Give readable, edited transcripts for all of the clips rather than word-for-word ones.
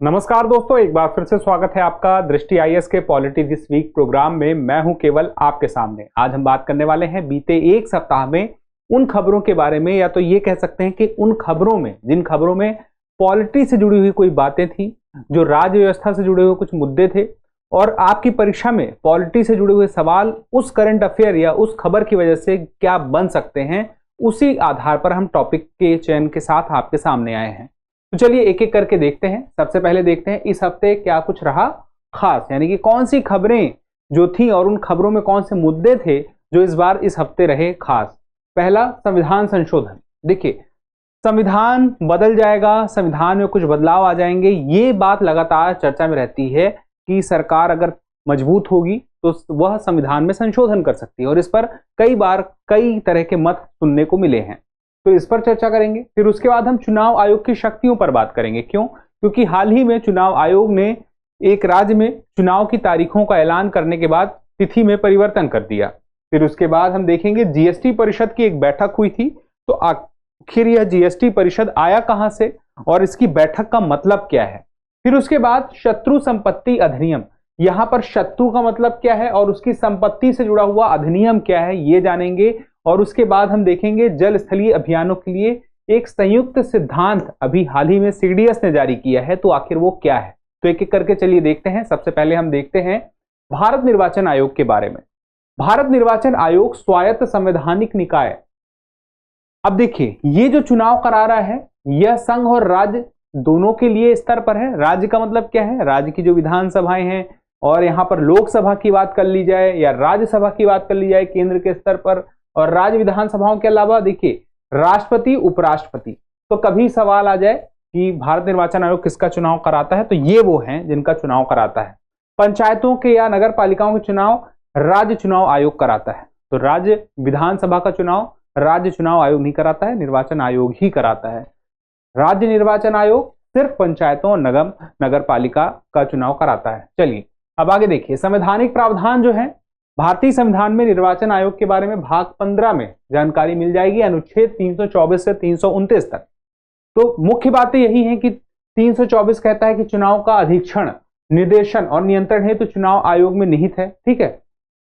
नमस्कार दोस्तों, एक बार फिर से स्वागत है आपका दृष्टि आईएएस के पॉलिटी दिस वीक प्रोग्राम में। मैं हूं केवल आपके सामने। आज हम बात करने वाले हैं बीते एक सप्ताह में उन खबरों के बारे में, या तो ये कह सकते हैं कि उन खबरों में जिन खबरों में पॉलिटी से जुड़ी हुई कोई बातें थी, जो राज्य व्यवस्था से जुड़े हुए कुछ मुद्दे थे और आपकी परीक्षा में पॉलिटी से जुड़े हुए सवाल उस करंट अफेयर या उस खबर की वजह से क्या बन सकते हैं, उसी आधार पर हम टॉपिक के चयन के साथ आपके सामने आए हैं। तो चलिए एक एक करके देखते हैं। सबसे पहले देखते हैं इस हफ्ते क्या कुछ रहा खास, यानी कि कौन सी खबरें जो थी और उन खबरों में कौन से मुद्दे थे जो इस बार इस हफ्ते रहे खास। पहला, संविधान संशोधन। देखिए, संविधान बदल जाएगा, संविधान में कुछ बदलाव आ जाएंगे, ये बात लगातार चर्चा में रहती है कि सरकार अगर मजबूत होगी तो वह संविधान में संशोधन कर सकती है, और इस पर कई बार कई तरह के मत सुनने को मिले हैं। तो इस पर चर्चा करेंगे। फिर उसके बाद हम चुनाव आयोग की शक्तियों पर बात करेंगे। क्यों? क्योंकि हाल ही में चुनाव आयोग ने एक राज्य में चुनाव की तारीखों का ऐलान करने के बाद तिथि में परिवर्तन कर दिया। फिर उसके बाद हम देखेंगे जीएसटी परिषद की एक बैठक हुई थी, तो आखिर यह जीएसटी परिषद आया कहां से और इसकी बैठक का मतलब क्या है। फिर उसके बाद शत्रु संपत्ति अधिनियम, यहां पर शत्रु का मतलब क्या है और उसकी संपत्ति से जुड़ा हुआ अधिनियम क्या है, ये जानेंगे। और उसके बाद हम देखेंगे जल स्थलीय अभियानों के लिए एक संयुक्त सिद्धांत अभी हाल ही में सीडीएस ने जारी किया है, तो आखिर वो क्या है। तो एक एक करके चलिए देखते हैं। सबसे पहले हम देखते हैं भारत निर्वाचन आयोग के बारे में। भारत निर्वाचन आयोग स्वायत्त संवैधानिक निकाय। अब देखिए, ये जो चुनाव करा रहा है यह संघ और राज्य दोनों के लिए स्तर पर है। राज्य का मतलब क्या है? राज्य की जो विधानसभाएं हैं, और यहां पर लोकसभा की बात कर ली जाए या राज्यसभा की बात कर ली जाए केंद्र के स्तर पर, और राज्य विधानसभाओं के अलावा देखिए राष्ट्रपति, उपराष्ट्रपति। तो कभी सवाल आ जाए कि भारत निर्वाचन आयोग किसका चुनाव कराता है, तो ये वो हैं जिनका चुनाव कराता है। पंचायतों के या नगर पालिकाओं के चुनाव राज्य चुनाव आयोग कराता है। तो राज्य विधानसभा का चुनाव राज्य चुनाव आयोग नहीं कराता है, निर्वाचन आयोग ही कराता है। राज्य निर्वाचन आयोग सिर्फ पंचायतों और नगर पालिका का चुनाव कराता है। चलिए अब आगे देखिए, संवैधानिक प्रावधान जो है भारतीय संविधान में निर्वाचन आयोग के बारे में भाग 15 में जानकारी मिल जाएगी, अनुच्छेद 324 से 329 तक। तो मुख्य बातें यही हैं कि 324 कहता है कि चुनाव का अधीक्षण, निर्देशन और नियंत्रण हेतु तो चुनाव आयोग में निहित है। ठीक है,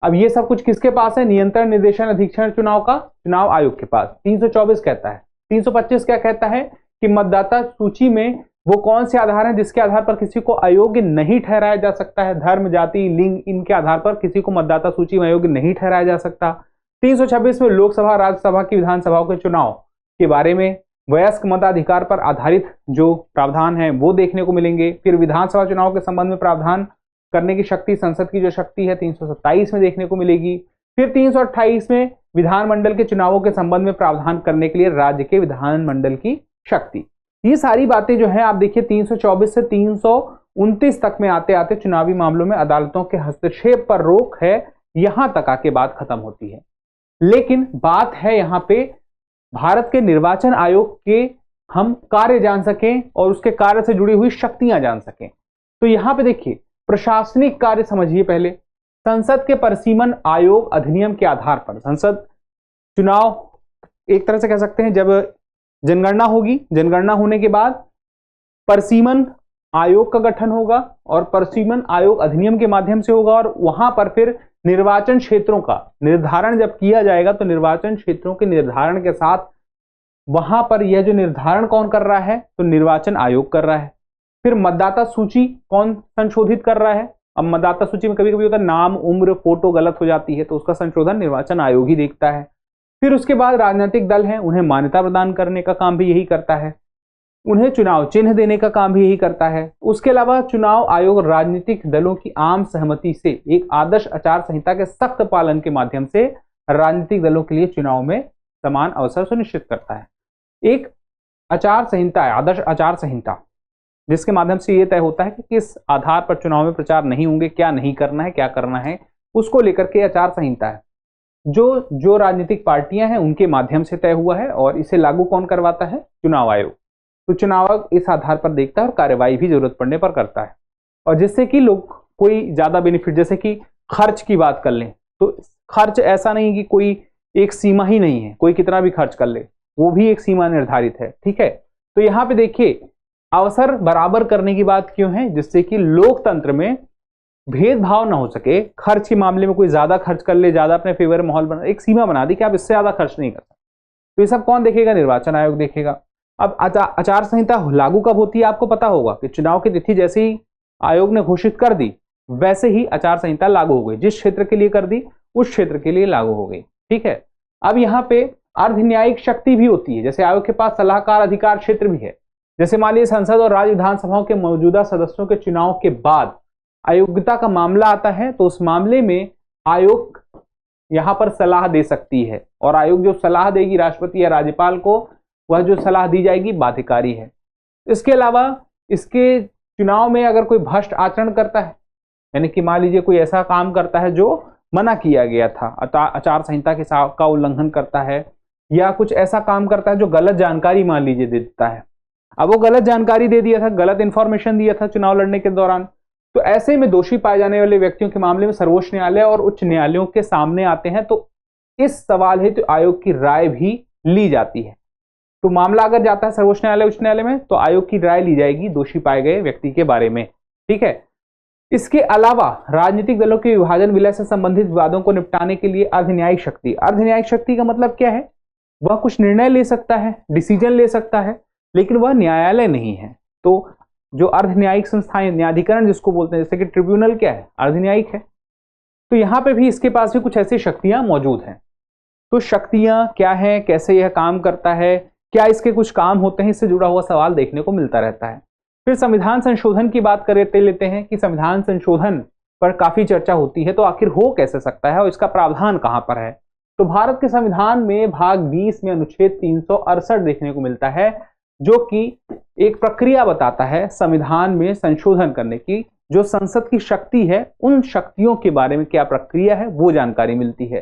अब ये सब कुछ किसके पास है? नियंत्रण, निर्देशन, अधीक्षण चुनाव का चुनाव आयोग के पास। 324 कहता है। 325 क्या कहता है कि मतदाता सूची में वो कौन से आधार हैं जिसके आधार पर किसी को अयोग्य नहीं ठहराया जा सकता है। धर्म, जाति, लिंग, इनके आधार पर किसी को मतदाता सूची में अयोग्य नहीं ठहराया जा सकता। 326 में लोकसभा, राज्यसभा की विधानसभाओं के चुनाव के बारे में वयस्क मताधिकार पर आधारित जो प्रावधान है वो देखने को मिलेंगे। फिर विधानसभा चुनाव के संबंध में प्रावधान करने की शक्ति, संसद की जो शक्ति है 327 में देखने को मिलेगी। फिर 328 में विधानमंडल के चुनावों के संबंध में प्रावधान करने के लिए राज्य के विधानमंडल की शक्ति। ये सारी बातें जो है आप देखिए 324 से 329 तक में आते आते चुनावी मामलों में अदालतों के हस्तक्षेप पर रोक है, यहां तक आके बात खत्म होती है। लेकिन बात है यहां पे भारत के निर्वाचन आयोग के हम कार्य जान सकें और उसके कार्य से जुड़ी हुई शक्तियां जान सकें। तो यहां पे देखिए प्रशासनिक कार्य समझिए। पहले संसद के परिसीमन आयोग अधिनियम के आधार पर संसद चुनाव, एक तरह से कह सकते हैं जब जनगणना होगी, जनगणना होने के बाद परिसीमन आयोग का गठन होगा और परिसीमन आयोग अधिनियम के माध्यम से होगा, और वहां पर फिर निर्वाचन क्षेत्रों का निर्धारण जब किया जाएगा तो निर्वाचन क्षेत्रों के निर्धारण के साथ वहां पर यह जो निर्धारण कौन कर रहा है, तो निर्वाचन आयोग कर रहा है। फिर मतदाता सूची कौन संशोधित कर रहा है? अब मतदाता सूची में कभी कभी होता है नाम, उम्र, फोटो गलत हो जाती है, तो उसका संशोधन निर्वाचन आयोग ही देखता है। फिर उसके बाद राजनीतिक दल हैं, उन्हें मान्यता प्रदान करने का काम भी यही करता है, उन्हें चुनाव चिन्ह देने का काम भी यही करता है। उसके अलावा चुनाव आयोग राजनीतिक दलों की आम सहमति से एक आदर्श आचार संहिता के सख्त पालन के माध्यम से राजनीतिक दलों के लिए चुनाव में समान अवसर सुनिश्चित करता है। एक आचार संहिता है, आदर्श आचार संहिता, जिसके माध्यम से यह तय होता है कि किस आधार पर चुनाव में प्रचार नहीं होंगे, क्या नहीं करना है, क्या करना है, उसको लेकर के आचार संहिता है जो राजनीतिक पार्टियां हैं उनके माध्यम से तय हुआ है, और इसे लागू कौन करवाता है? चुनाव आयोग। तो चुनाव आयोग इस आधार पर देखता है और कार्यवाही भी जरूरत पड़ने पर करता है। और जिससे कि लोग कोई ज्यादा बेनिफिट, जैसे कि खर्च की बात कर लें, तो खर्च ऐसा नहीं कि कोई एक सीमा ही नहीं है, कोई कितना भी खर्च कर ले, वो भी एक सीमा निर्धारित है। ठीक है, तो यहाँ पे देखिए अवसर बराबर करने की बात क्यों है? जिससे कि लोकतंत्र में भेदभाव ना हो सके। खर्च के मामले में कोई ज्यादा खर्च कर ले, ज्यादा अपने फेवर में माहौल बना, एक सीमा बना दी कि आप इससे ज्यादा खर्च नहीं कर सकते। तो ये सब कौन देखेगा? निर्वाचन आयोग देखेगा। अब आचार संहिता लागू कब होती है? आपको पता होगा कि चुनाव की तिथि जैसे ही आयोग ने घोषित कर दी वैसे ही आचार संहिता लागू हो गई। जिस क्षेत्र के लिए कर दी उस क्षेत्र के लिए लागू हो गई। ठीक है। अब यहाँ पे अर्ध न्यायिक शक्ति भी होती है। जैसे आयोग के पास सलाहकार अधिकार क्षेत्र भी है। जैसे मान लीजिए संसद और राज्य विधानसभाओं के मौजूदा सदस्यों के चुनाव के बाद अयोग्यता का मामला आता है तो उस मामले में आयोग यहां पर सलाह दे सकती है, और आयोग जो सलाह देगी राष्ट्रपति या राज्यपाल को, वह जो सलाह दी जाएगी बाध्यकारी है। इसके अलावा इसके चुनाव में अगर कोई भ्रष्ट आचरण करता है, यानी कि मान लीजिए कोई ऐसा काम करता है जो मना किया गया था, आचार संहिता के का उल्लंघन करता है, या कुछ ऐसा काम करता है जो गलत जानकारी मान लीजिए दे देता है। अब वो गलत जानकारी दे दिया था, गलत इंफॉर्मेशन दिया था चुनाव लड़ने के दौरान, तो ऐसे में दोषी पाए जाने वाले व्यक्तियों के मामले में सर्वोच्च न्यायालय और उच्च न्यायालयों के सामने आते हैं। तो इस सवाल हेतु तो आयोग की राय भी ली जाती है। तो मामला अगर जाता है सर्वोच्च न्यायालय उच्च न्यायालय में तो आयोग की राय ली जाएगी दोषी पाए गए व्यक्ति के बारे में। ठीक है। इसके अलावा राजनीतिक दलों के विभाजन विलय से संबंधित विवादों को निपटाने के लिए अर्ध न्यायिक शक्ति। अर्ध न्यायिक शक्ति का मतलब क्या है? वह कुछ निर्णय ले सकता है, डिसीजन ले सकता है, लेकिन वह न्यायालय नहीं है। तो जो अर्ध न्यायिक संस्थाएं, न्यायाधिकरण जिसको बोलते हैं, जैसे कि ट्रिब्यूनल क्या है? अर्ध न्यायिक है। तो यहां पे भी इसके पास भी कुछ ऐसी शक्तियां मौजूद हैं। तो शक्तियां क्या है, कैसे यह काम करता है, क्या इसके कुछ काम होते हैं, इससे जुड़ा हुआ सवाल देखने को मिलता रहता है। फिर संविधान संशोधन की बात करते लेते हैं कि संविधान संशोधन पर काफी चर्चा होती है। तो आखिर हो कैसे सकता है और इसका प्रावधान कहां पर है? तो भारत के संविधान में भाग 20 में अनुच्छेद 368 देखने को मिलता है, जो कि एक प्रक्रिया बताता है संविधान में संशोधन करने की। जो संसद की शक्ति है, उन शक्तियों के बारे में क्या प्रक्रिया है वो जानकारी मिलती है।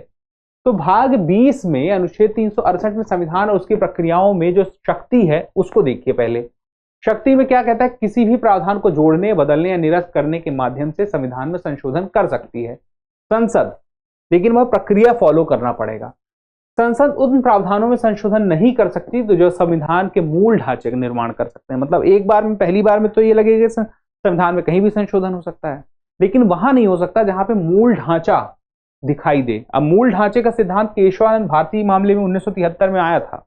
तो भाग 20 में अनुच्छेद 368 में संविधान और उसकी प्रक्रियाओं में जो शक्ति है उसको देखिए। पहले शक्ति में क्या कहता है? किसी भी प्रावधान को जोड़ने, बदलने या निरस्त करने के माध्यम से संविधान में संशोधन कर सकती है संसद, लेकिन वह प्रक्रिया फॉलो करना पड़ेगा। संसद उन प्रावधानों में संशोधन नहीं कर सकती तो जो संविधान के मूल ढांचे का निर्माण कर सकते हैं। मतलब एक बार में, पहली बार में तो ये लगेगा संविधान में कहीं भी संशोधन हो सकता है, लेकिन वहां नहीं हो सकता जहां पे मूल ढांचा दिखाई दे। अब मूल ढांचे का सिद्धांत केशवानंद भारती मामले में 1973 में आया था।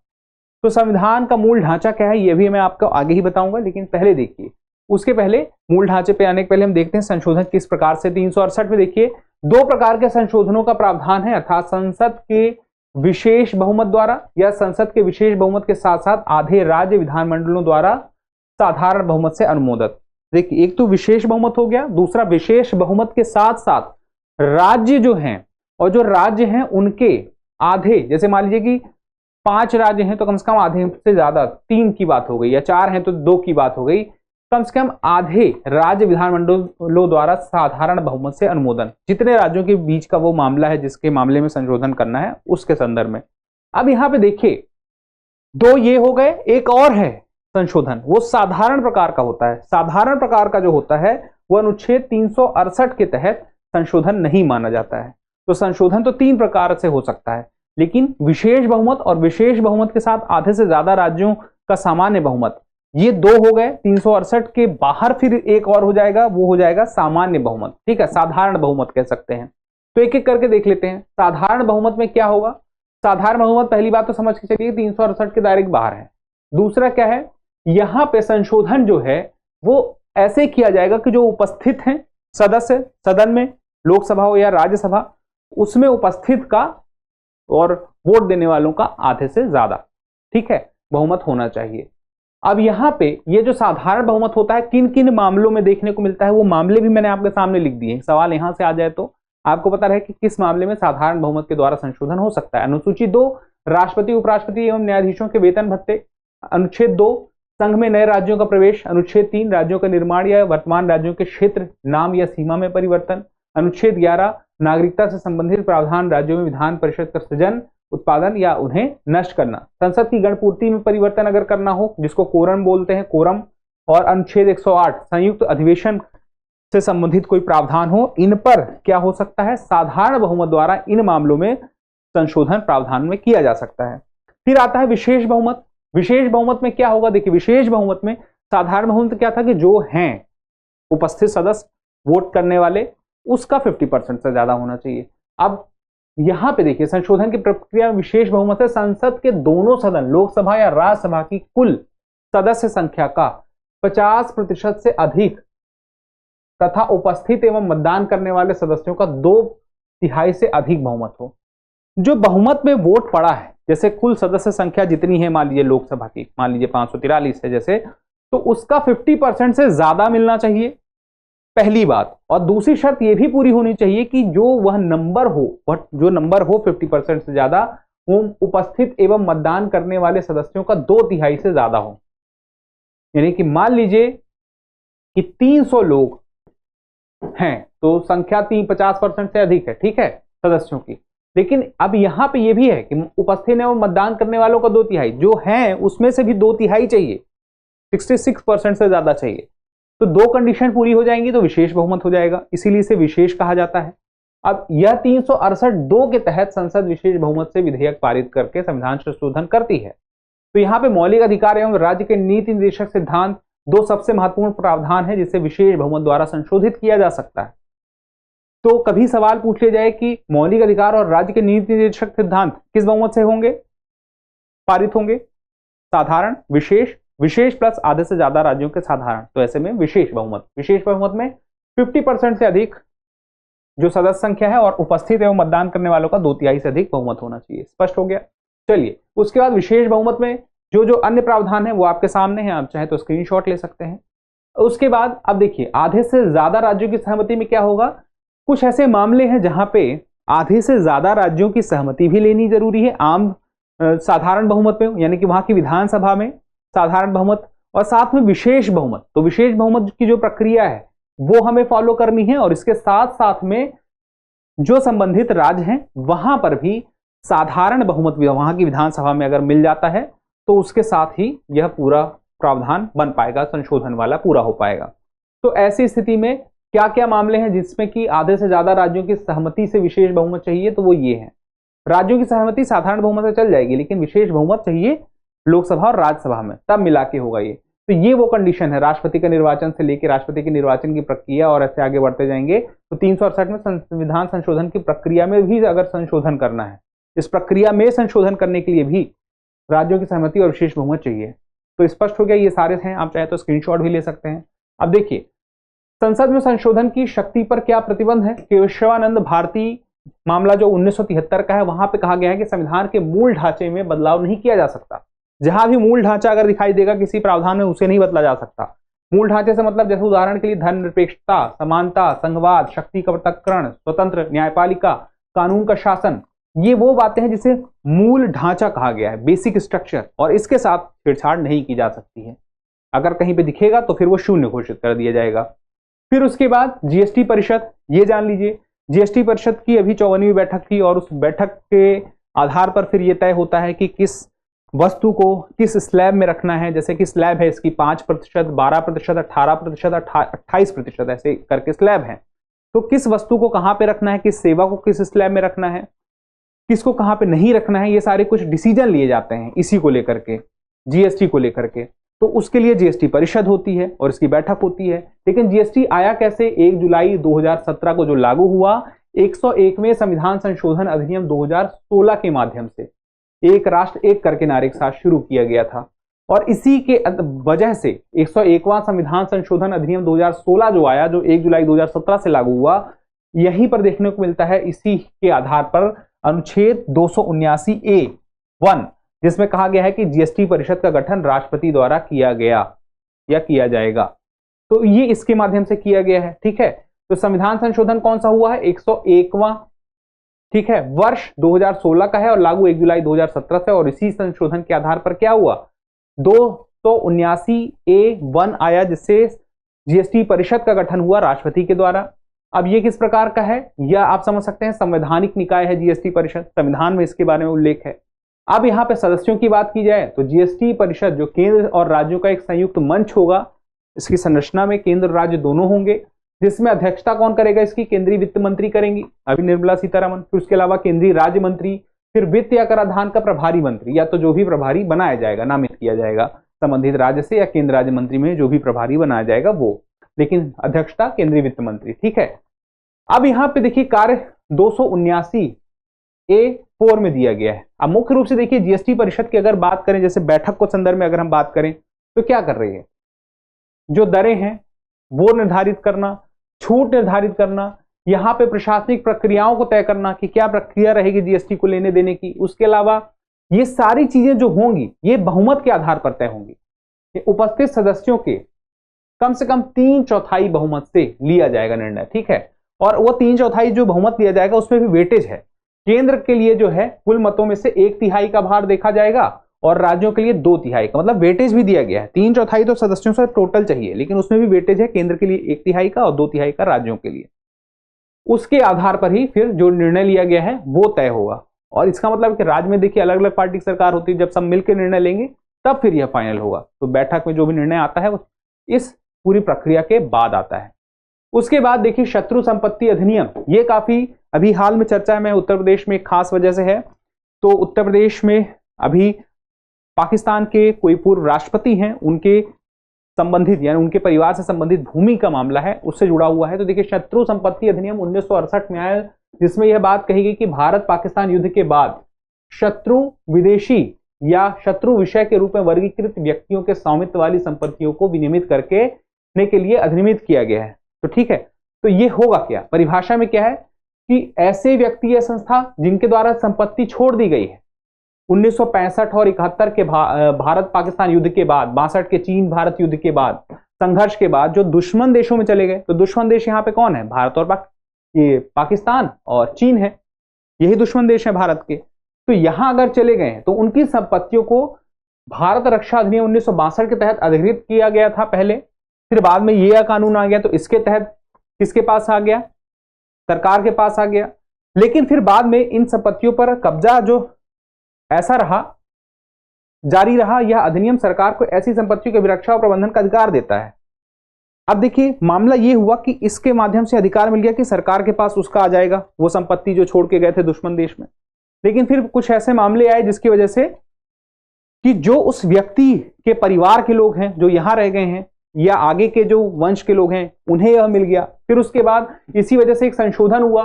तो संविधान का मूल ढांचा क्या है ये भी मैं आपको आगे ही बताऊंगा, लेकिन पहले देखिए, उसके पहले मूल ढांचे पे आने के पहले हम देखते हैं संशोधन किस प्रकार से। 368 में देखिए, दो प्रकार के संशोधनों का प्रावधान है, अर्थात संसद के विशेष बहुमत द्वारा या संसद के विशेष बहुमत के साथ साथ आधे राज्य विधानमंडलों द्वारा साधारण बहुमत से अनुमोदित। देखिए, एक तो विशेष बहुमत हो गया, दूसरा विशेष बहुमत के साथ साथ राज्य जो हैं, और जो राज्य हैं उनके आधे, जैसे मान लीजिए कि 5 राज्य हैं तो कम से कम आधे से ज्यादा 3 की बात हो गई, या 4 हैं तो 2 की बात हो गई, कम से कम आधे राज्य विधानमंडलों द्वारा साधारण बहुमत से अनुमोदन। जितने राज्यों के बीच का वो मामला है जिसके मामले में संशोधन करना है उसके संदर्भ में। अब यहां पे देखिए, 2 ये हो गए, एक और है संशोधन, वो साधारण प्रकार का होता है। साधारण प्रकार का जो होता है वो अनुच्छेद 368 के तहत संशोधन नहीं माना जाता है। तो संशोधन तो 3 प्रकार से हो सकता है, लेकिन विशेष बहुमत और विशेष बहुमत के साथ आधे से ज्यादा राज्यों का सामान्य बहुमत, ये 2 हो गए। 368 के बाहर फिर एक और हो जाएगा, वो हो जाएगा सामान्य बहुमत। ठीक है, साधारण बहुमत कह सकते हैं। तो एक एक करके देख लेते हैं। साधारण बहुमत में क्या होगा? साधारण बहुमत, पहली बात तो समझ के चलिए 368 के दायरे के बाहर है। दूसरा क्या है, यहां पे संशोधन जो है वो ऐसे किया जाएगा कि जो उपस्थित हैं सदस्य सदन में, लोकसभा हो या राज्यसभा, उसमें उपस्थित का और वोट देने वालों का आधे से ज्यादा, ठीक है, बहुमत होना चाहिए। अब यहां पे ये जो साधारण बहुमत होता है किन किन मामलों में देखने को मिलता है, वो मामले भी मैंने आपके सामने लिख दिए। सवाल यहां से आ जाए तो आपको पता रहे कि किस मामले में साधारण बहुमत के द्वारा संशोधन हो सकता है। अनुसूची 2, राष्ट्रपति उपराष्ट्रपति एवं न्यायाधीशों के वेतन भत्ते। अनुच्छेद 2, संघ में नए राज्यों का प्रवेश। अनुच्छेद 3, राज्यों का निर्माण या वर्तमान राज्यों के क्षेत्र, नाम या सीमा में परिवर्तन। अनुच्छेद 11, नागरिकता से संबंधित प्रावधान, राज्यों में विधान परिषद का सृजन, उत्पादन या उन्हें नष्ट करना। संसद की गणपूर्ति में परिवर्तन अगर करना हो, जिसको कोरम बोलते हैं, कोरम। और अनुच्छेद 108, संयुक्त अधिवेशन से संबंधित कोई प्रावधान हो, इन पर क्या हो सकता है, साधारण बहुमत द्वारा इन मामलों में संशोधन प्रावधान में किया जा सकता है। फिर आता है विशेष बहुमत। विशेष बहुमत में क्या होगा, देखिए, विशेष बहुमत में साधारण बहुमत क्या था कि जो हैं उपस्थित सदस्य वोट करने वाले उसका 50% से ज्यादा होना चाहिए। अब यहां पे देखिए संशोधन की प्रक्रिया में विशेष बहुमत से संसद के दोनों सदन लोकसभा या राज्यसभा की कुल सदस्य संख्या का 50% से अधिक तथा उपस्थित एवं मतदान करने वाले सदस्यों का 2/3 से अधिक बहुमत हो। जो बहुमत में वोट पड़ा है, जैसे कुल सदस्य संख्या जितनी है, मान लीजिए लोकसभा की मान लीजिए 543 है जैसे, तो उसका 50% से ज्यादा मिलना चाहिए, पहली बात। और दूसरी शर्त यह भी पूरी होनी चाहिए कि जो वह नंबर हो, जो नंबर हो 50% से ज्यादा, वो उपस्थित एवं मतदान करने वाले सदस्यों का 2/3 से ज्यादा हो। यानी कि मान लीजिए कि 300 लोग हैं तो संख्या 50% से अधिक है, ठीक है, सदस्यों की। लेकिन अब यहां पे ये भी है कि उपस्थित एवं मतदान करने वालों का 2/3 जो है उसमें से भी 2/3 चाहिए, 66% से ज्यादा चाहिए। तो दो कंडीशन पूरी हो जाएंगी तो विशेष बहुमत हो जाएगा, इसीलिए इसे विशेष कहा जाता है। अब यह 368(2) के तहत संसद विशेष बहुमत से विधेयक पारित करके संविधान संशोधन करती है। तो यहाँ पे मौलिक अधिकार एवं राज्य के नीति निर्देशक सिद्धांत दो सबसे महत्वपूर्ण प्रावधान है जिसे विशेष बहुमत द्वारा संशोधित किया जा सकता है। तो कभी सवाल पूछ लिया जाए कि मौलिक अधिकार और राज्य के नीति निर्देशक सिद्धांत किस बहुमत से होंगे, पारित होंगे? साधारण, विशेष, विशेष प्लस आधे से ज्यादा राज्यों के साधारण। तो ऐसे में विशेष बहुमत, विशेष बहुमत में 50% से अधिक जो सदस्य संख्या है और उपस्थित एवं मतदान करने वालों का 2/3 से अधिक बहुमत होना चाहिए। स्पष्ट हो गया? चलिए, उसके बाद विशेष बहुमत में जो जो अन्य प्रावधान है वो आपके सामने है, आप चाहे तो स्क्रीनशॉट ले सकते हैं। उसके बाद अब देखिए आधे से ज्यादा राज्यों की सहमति में क्या होगा। कुछ ऐसे मामले हैं जहां पे आधे से ज्यादा राज्यों की सहमति भी लेनी जरूरी है, आम साधारण बहुमत में, यानी कि वहां की विधानसभा में साधारण बहुमत, और साथ में विशेष बहुमत। तो विशेष बहुमत की जो प्रक्रिया है वो हमें फॉलो करनी है, और इसके साथ साथ में जो संबंधित राज्य हैं वहां पर भी साधारण बहुमत वहां की विधानसभा में अगर मिल जाता है तो उसके साथ ही यह पूरा प्रावधान बन पाएगा, संशोधन वाला पूरा हो पाएगा। तो ऐसी स्थिति में क्या क्या मामले हैं जिसमें कि आधे से ज्यादा राज्यों की सहमति से विशेष बहुमत चाहिए, तो वो ये है। राज्यों की सहमति साधारण बहुमत से चल जाएगी, लेकिन विशेष बहुमत चाहिए लोकसभा और राज्यसभा में, तब मिला के होगा ये। तो ये वो कंडीशन है राष्ट्रपति का निर्वाचन से लेकर राष्ट्रपति के निर्वाचन की प्रक्रिया और ऐसे आगे बढ़ते जाएंगे। तो 368 में संविधान संशोधन की प्रक्रिया में भी अगर संशोधन करना है, इस प्रक्रिया में संशोधन करने के लिए भी राज्यों की सहमति और विशेष बहुमत चाहिए। तो स्पष्ट हो गया, ये सारे हैं, आप चाहे तो स्क्रीनशॉट भी ले सकते हैं। अब देखिए संसद में संशोधन की शक्ति पर क्या प्रतिबंध है। केशवानंद भारती मामला जो 1973 का है, वहां पे कहा गया है कि संविधान के मूल ढांचे में बदलाव नहीं किया जा सकता। जहां भी मूल ढांचा अगर दिखाई देगा किसी प्रावधान में, उसे नहीं बदला जा सकता। मूल ढांचे से मतलब जैसे उदाहरण के लिए धर्मनिरपेक्षता, समानता, संघवाद, शक्ति का पृथक्करण, स्वतंत्र न्यायपालिका, कानून का शासन, ये वो बातें हैं जिसे मूल ढांचा कहा गया है, बेसिक स्ट्रक्चर, और इसके साथ छेड़छाड़ नहीं की जा सकती है। अगर कहीं पे दिखेगा तो फिर वो शून्य घोषित कर दिया जाएगा। फिर उसके बाद जीएसटी परिषद, ये जान लीजिए जीएसटी परिषद की अभी 54वीं बैठक थी, और उस बैठक के आधार पर फिर ये तय होता है कि किस वस्तु को किस स्लैब में रखना है। जैसे कि स्लैब है इसकी 5%, 12%, 18%, 28%, ऐसे करके स्लैब है। तो किस वस्तु को कहां पे रखना है, किस सेवा को किस स्लैब में रखना है, किसको कहां पे नहीं रखना है, ये सारे कुछ डिसीजन लिए जाते हैं इसी को लेकर के, जीएसटी को लेकर के। तो उसके लिए जीएसटी परिषद होती है और इसकी बैठक होती है। लेकिन जीएसटी आया कैसे? 1 जुलाई 2017 को जो लागू हुआ 101वें संविधान संशोधन अधिनियम 2016 के माध्यम से, एक राष्ट्र एक कर के नारे के साथ शुरू किया गया था। और इसी के वजह से 101वां संविधान संशोधन अधिनियम 2016 जो आया, जो 1 जुलाई 2017 से लागू हुआ, यहीं पर देखने को मिलता है। इसी के आधार पर अनुच्छेद 279A(1), जिसमें कहा गया है कि जीएसटी परिषद का गठन राष्ट्रपति द्वारा किया गया या किया जाएगा। तो ये इसके माध्यम से किया गया है, ठीक है। तो संविधान संशोधन कौन सा हुआ है? 101वां, ठीक है, वर्ष 2016 का है और लागू 1 जुलाई 2017 से। और इसी संशोधन के आधार पर क्या हुआ? 279A(1) आया, जिससे जीएसटी परिषद का गठन हुआ राष्ट्रपति के द्वारा। अब ये किस प्रकार का है, यह आप समझ सकते हैं, संवैधानिक निकाय है जीएसटी परिषद, संविधान में इसके बारे में उल्लेख है। अब यहाँ पे सदस्यों की बात की जाए तो जीएसटी परिषद जो केंद्र और राज्यों का एक संयुक्त मंच होगा, इसकी संरचना में केंद्र और राज्य दोनों होंगे, जिसमें अध्यक्षता कौन करेगा? इसकी केंद्रीय वित्त मंत्री करेंगी, अभी निर्मला सीतारमण। फिर उसके अलावा केंद्रीय राज्य मंत्री, फिर वित्त या कराधान का प्रभारी मंत्री, या तो जो भी प्रभारी बनाया जाएगा, नामित किया जाएगा। संबंधित राज्य से या केंद्र राज्य मंत्री में जो भी प्रभारी बनाया जाएगा वो, लेकिन अध्यक्षता केंद्रीय वित्त मंत्री। ठीक है, अब यहाँ पे देखिए कार्य 279A4 में दिया गया है। अब मुख्य रूप से देखिए जीएसटी परिषद की अगर बात करें, जैसे बैठक को संदर्भ में अगर हम बात करें तो क्या कर रही है, जो दरें हैं वो निर्धारित करना, छूट निर्धारित करना, यहाँ पे प्रशासनिक प्रक्रियाओं को तय करना कि क्या प्रक्रिया रहेगी जीएसटी को लेने देने की। उसके अलावा ये सारी चीजें जो होंगी ये बहुमत के आधार पर तय होंगी। ये उपस्थित सदस्यों के कम से कम 3/4 बहुमत से लिया जाएगा निर्णय। ठीक है, और वो 3/4 जो बहुमत लिया जाएगा उसमें भी वेटेज है। केंद्र के लिए जो है कुल मतों में से 1/3 का भार देखा जाएगा और राज्यों के लिए 2/3 का, मतलब वेटेज भी दिया गया है। 3/4 तो सदस्यों से टोटल चाहिए, लेकिन उसमें भी वेटेज है केंद्र के लिए 1/3 का और 2/3 का राज्यों के लिए। उसके आधार पर ही फिर जो निर्णय लिया गया है वो तय होगा। और इसका मतलब कि राज्य में देखिए अलग अलग पार्टी की सरकार होती है, जब सब मिलकर निर्णय लेंगे तब फिर यह फाइनल होगा। तो बैठक में जो भी निर्णय आता है वो इस पूरी प्रक्रिया के बाद आता है। उसके बाद देखिए शत्रु संपत्ति अधिनियम, ये काफी अभी हाल में चर्चा में उत्तर प्रदेश में खास वजह से है। तो उत्तर प्रदेश में अभी पाकिस्तान के कोई पूर्व राष्ट्रपति हैं, उनके संबंधित यानी उनके परिवार से संबंधित भूमि का मामला है, उससे जुड़ा हुआ है। तो देखिए शत्रु संपत्ति अधिनियम 1968 में आया, जिसमें यह बात कही गई कि भारत पाकिस्तान युद्ध के बाद शत्रु विदेशी या शत्रु विषय के रूप में वर्गीकृत व्यक्तियों के स्वामित्व वाली संपत्तियों को विनियमित करके के लिए अधिनियमित किया गया है। तो ठीक है, तो ये होगा क्या, परिभाषा में क्या है कि ऐसे व्यक्ति या संस्था जिनके द्वारा संपत्ति छोड़ दी गई है 1965 और 71 के भारत पाकिस्तान युद्ध के बाद, 62 के चीन भारत युद्ध के बाद, संघर्ष के बाद जो दुश्मन देशों में चले गए। तो दुश्मन देश यहाँ पे कौन है, भारत और ये पाकिस्तान और चीन है, यही दुश्मन देश है भारत के। तो यहां अगर चले गए तो उनकी संपत्तियों को भारत रक्षा अधिनियम 1962 के तहत अधिकृत किया गया था पहले, फिर बाद में यह कानून आ गया तो इसके तहत किसके पास आ गया, सरकार के पास आ गया। लेकिन फिर बाद में इन संपत्तियों पर कब्जा जो ऐसा रहा, जारी रहा, यह अधिनियम सरकार को ऐसी संपत्तियों की रक्षा और प्रबंधन का अधिकार देता है। अब देखिए मामला यह हुआ कि इसके माध्यम से अधिकार मिल गया कि सरकार के पास उसका आ जाएगा वो संपत्ति जो छोड़ के गए थे दुश्मन देश में। लेकिन फिर कुछ ऐसे मामले आए जिसकी वजह से कि जो उस व्यक्ति के परिवार के लोग हैं जो यहां रह गए हैं या आगे के जो वंश के लोग हैं उन्हें यह मिल गया। फिर उसके बाद इसी वजह से एक संशोधन हुआ,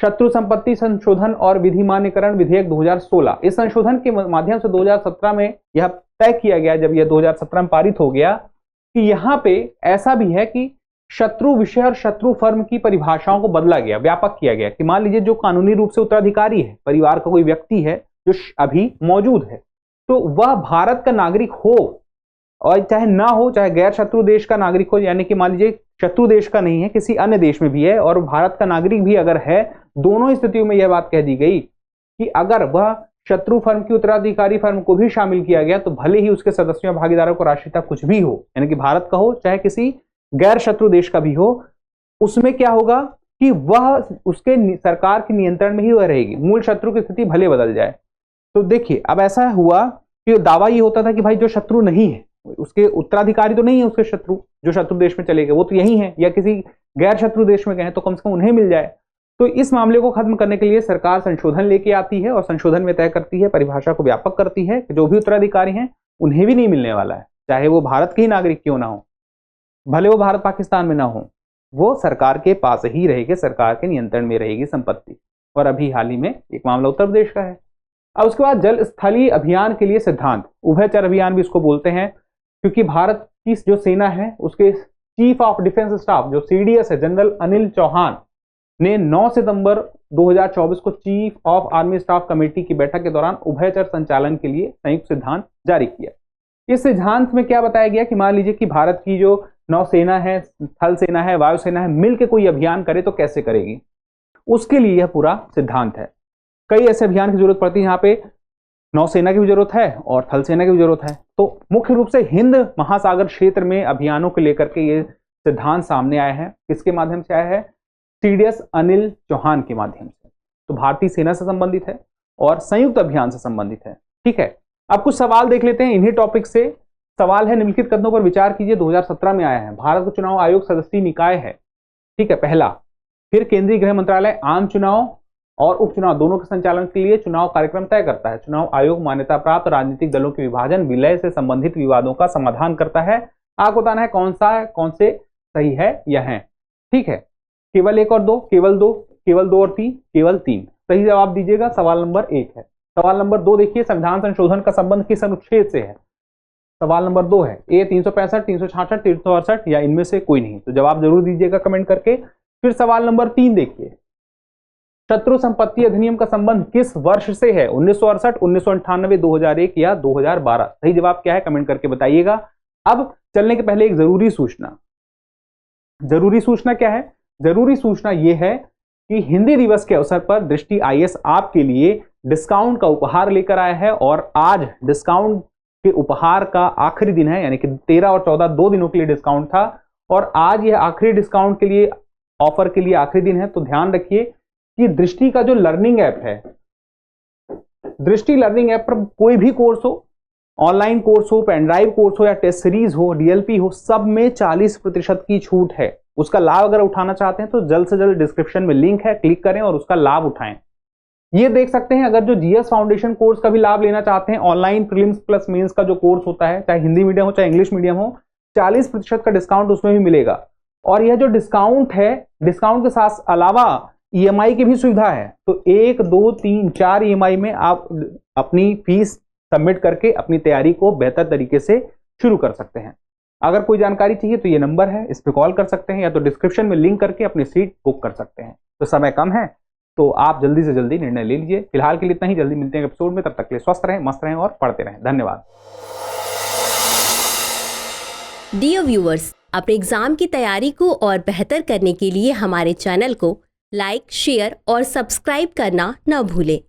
शत्रु संपत्ति संशोधन और विधिमान्यकरण विधेयक 2016। इस संशोधन के माध्यम से 2017 में यह तय किया गया, जब यह 2017 में पारित हो गया, कि यहां पे ऐसा भी है कि शत्रु विषय और शत्रु फर्म की परिभाषाओं को बदला गया, व्यापक किया गया। कि मान लीजिए जो कानूनी रूप से उत्तराधिकारी है, परिवार का कोई व्यक्ति है जो अभी मौजूद है, तो वह भारत का नागरिक हो और चाहे ना हो, चाहे गैर शत्रु देश का नागरिक हो, यानी कि मान लीजिए शत्रु देश का नहीं है, किसी अन्य देश में भी है और भारत का नागरिक भी अगर है, दोनों स्थितियों में यह बात कह दी गई कि अगर वह शत्रु फर्म की उत्तराधिकारी फर्म को भी शामिल किया गया तो भले ही उसके सदस्यों भागीदारों को राष्ट्रीयता कुछ भी हो, यानी कि भारत का हो चाहे किसी गैर शत्रु देश का भी हो, उसमें क्या होगा कि वह उसके सरकार के नियंत्रण में ही वह रहेगी, मूल शत्रु की स्थिति भले बदल जाए। तो देखिए अब ऐसा हुआ कि दावा ये होता था कि भाई जो शत्रु नहीं है उसके उत्तराधिकारी तो नहीं है, उसके शत्रु जो शत्रु देश में चले गए वो तो यही है, या किसी गैर शत्रु देश में गए तो कम से कम उन्हें मिल जाए। तो इस मामले को खत्म करने के लिए सरकार संशोधन लेके आती है और संशोधन में तय करती है, परिभाषा को व्यापक करती है कि जो भी उत्तराधिकारी हैं उन्हें भी नहीं मिलने वाला है, चाहे वो भारत के ही नागरिक क्यों ना हो, भले वो भारत पाकिस्तान में ना हो, वो सरकार के पास ही रहेगी, सरकार के नियंत्रण में रहेगी संपत्ति। और अभी हाल ही में एक मामला उत्तर प्रदेश का है। अब उसके बाद जल स्थलीय अभियान के लिए सिद्धांत, उभयचर अभियान भी इसको बोलते हैं, क्योंकि भारत की जो सेना है उसके चीफ ऑफ डिफेंस स्टाफ जो सीडीएस है जनरल अनिल चौहान ने 9 सितंबर 2024 को chief of army staff committee की बैठक के दौरान उभयचर संचालन के लिए संयुक्त सिद्धांत जारी किया। इस सिद्धांत में क्या बताया गया कि मान लीजिए कि भारत की जो नौसेना है, थल सेना है, वायुसेना है, मिलकर कोई अभियान करे तो कैसे करेगी, उसके लिए यह पूरा सिद्धांत है। कई ऐसे अभियान की जरूरत पड़ती है, यहाँ पे नौसेना की भी जरूरत है और थल सेना की भी जरूरत है। तो मुख्य रूप से हिंद महासागर क्षेत्र में अभियानों को लेकर के ये सिद्धांत सामने आया है। किसके माध्यम से आया है, सीडीएस अनिल चौहान के माध्यम से। तो भारतीय सेना से संबंधित है और संयुक्त अभियान से संबंधित है। ठीक है, अब कुछ सवाल देख लेते हैं इन्हीं टॉपिक से। सवाल है, निम्नलिखित कदमों पर विचार कीजिए। 2017 में आया है, भारत का चुनाव आयोग सदस्यीय निकाय है, ठीक है, पहला। फिर केंद्रीय गृह मंत्रालय आम चुनाव और उपचुनाव दोनों के संचालन के लिए चुनाव कार्यक्रम तय करता है। चुनाव आयोग मान्यता प्राप्त राजनीतिक दलों के विभाजन विलय से संबंधित विवादों का समाधान करता है। आपको बताना है कौन से सही है या है। ठीक है, केवल 1 और 2, केवल 2, केवल 2 और 3, केवल 3 सही जवाब दीजिएगा। सवाल नंबर 1 है। सवाल नंबर 2 देखिए, संविधान संशोधन का संबंध किस अनुच्छेद से है? सवाल नंबर 2 है ए 365, 366, 368 या इनमें से कोई नहीं, तो जवाब जरूर दीजिएगा कमेंट करके। फिर सवाल नंबर 3 देखिए, शत्रु संपत्ति अधिनियम का संबंध किस वर्ष से है? 1968, 1998, 2001 या 2012? सही जवाब क्या है कमेंट करके बताइएगा। अब चलने के पहले एक जरूरी सूचना क्या है? जरूरी सूचना यह है कि हिंदी दिवस के अवसर पर दृष्टि आईएएस आपके लिए डिस्काउंट का उपहार लेकर आया है और आज डिस्काउंट के उपहार का आखिरी दिन है, यानी कि 13 और 14 2 दिनों के लिए डिस्काउंट था और आज यह आखिरी डिस्काउंट के लिए ऑफर के लिए आखिरी दिन है। तो ध्यान रखिए कि दृष्टि का जो लर्निंग ऐप है, दृष्टि लर्निंग ऐप पर कोई भी कोर्स हो, ऑनलाइन कोर्स हो, पेन ड्राइव कोर्स हो या टेस्ट सीरीज हो, डीएलपी हो, सब में 40% की छूट है। उसका लाभ अगर उठाना चाहते हैं तो जल्द से जल्द डिस्क्रिप्शन में लिंक है, क्लिक करें और उसका लाभ उठाएं। ये देख सकते हैं, अगर जो जीएस फाउंडेशन कोर्स का भी लाभ लेना चाहते हैं, ऑनलाइन प्रीलिम्स प्लस मेंस का जो कोर्स होता है, चाहे हिंदी मीडियम हो चाहे इंग्लिश मीडियम हो, 40% का डिस्काउंट उसमें भी मिलेगा। और यह जो डिस्काउंट है, डिस्काउंट के साथ अलावा ईएमआई की भी सुविधा है। तो 1, 2, 3, 4 ईएमआई में आप अपनी फीस सबमिट करके अपनी तैयारी को बेहतर तरीके से शुरू कर सकते हैं। अगर कोई जानकारी चाहिए तो ये नंबर है, इस पर कॉल कर सकते हैं या तो डिस्क्रिप्शन में लिंक करके अपनी सीट बुक कर सकते हैं। तो समय कम है तो आप जल्दी से जल्दी निर्णय ले लीजिए। फिलहाल के लिए इतना ही, जल्दी मिलते हैं एपिसोड में। तब तक के लिए स्वस्थ रहें, मस्त रहें और पढ़ते रहें। धन्यवाद। डियर व्यूअर्स, अपने एग्जाम की तैयारी को और बेहतर करने के लिए हमारे चैनल को लाइक, शेयर और सब्सक्राइब करना न भूलें।